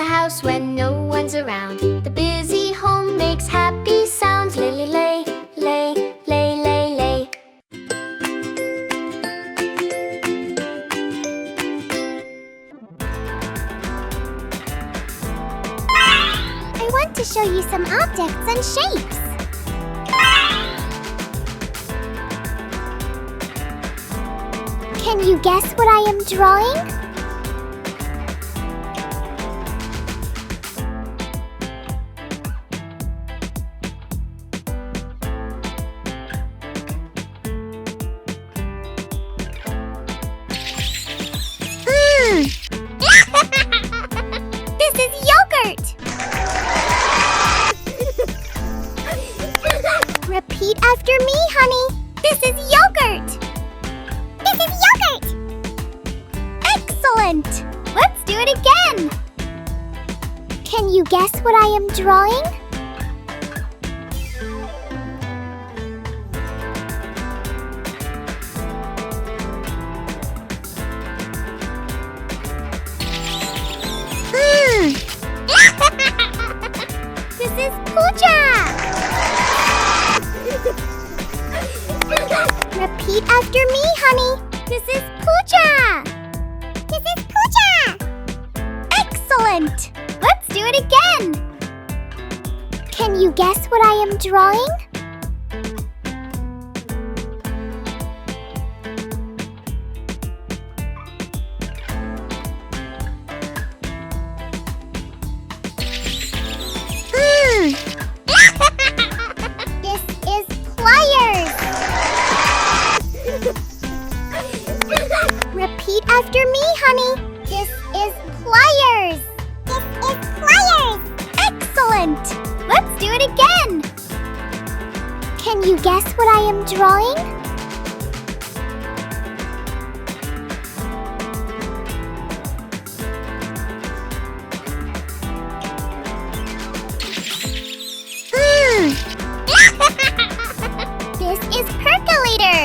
the house when no one's around. The busy home makes happy sounds. Lay, lay, lay, lay, lay, lay. I want to show you some objects and shapes. Can you guess what I am drawing? This is yogurt! Repeat after me, honey. This is yogurt! This is yogurt! Excellent! Let's do it again! Can you guess what I am drawing? This is puja! Repeat after me, honey. This is puja! This is puja! Excellent! Let's do it again! Can you guess what I am drawing? This is pliers! Repeat after me, honey. This is pliers. This is pliers. Excellent! Let's do it again. Can you guess what I am drawing? This is percolator.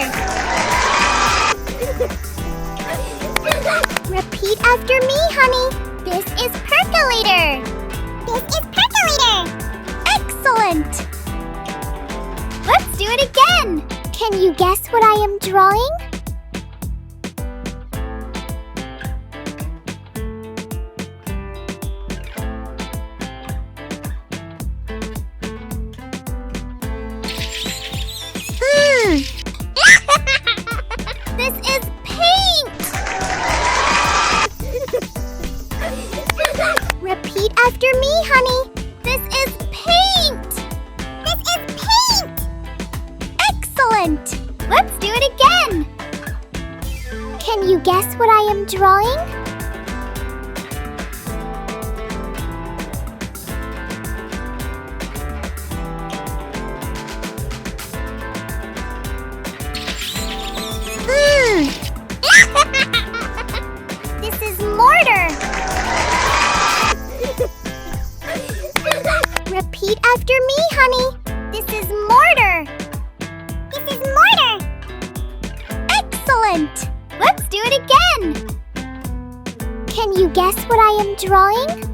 Repeat after me, honey. This is percolator. This is percolator. Excellent! Let's do it again. Can you guess what I am drawing? This is paint! Repeat after me, honey. This is paint! This is paint! Excellent! Let's do it again! Can you guess what I am drawing? This is mortar. Repeat after me, honey. This is mortar. This is mortar. Excellent! Let's do it again. Can you guess what I am drawing?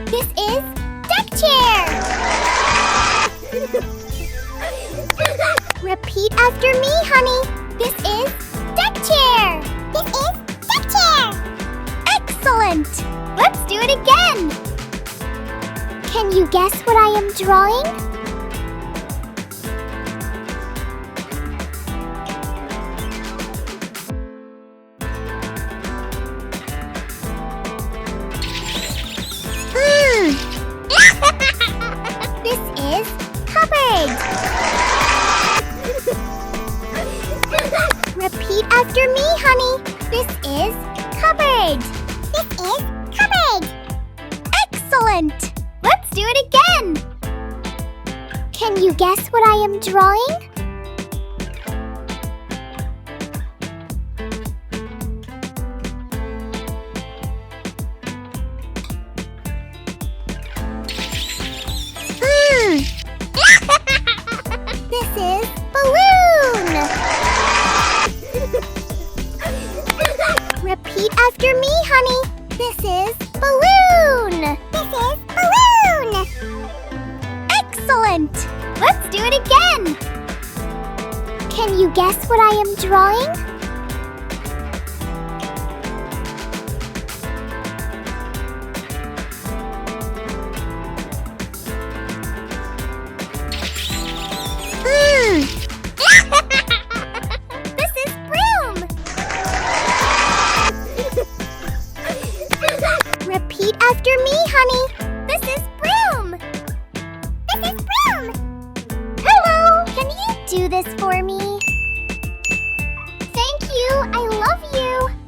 This is deck chair. Repeat after me, honey. This is deck chair. This is deck chair. Excellent! Let's do it again. Can you guess what I am drawing? This is cupboard. Repeat after me, honey. This is cupboard. This is cupboard. Excellent! Let's do it again. Can you guess what I am drawing? Repeat after me, honey. This is balloon. This is balloon. Excellent. Let's do it again. Can you guess what I am drawing? This is broom. Repeat after me, honey.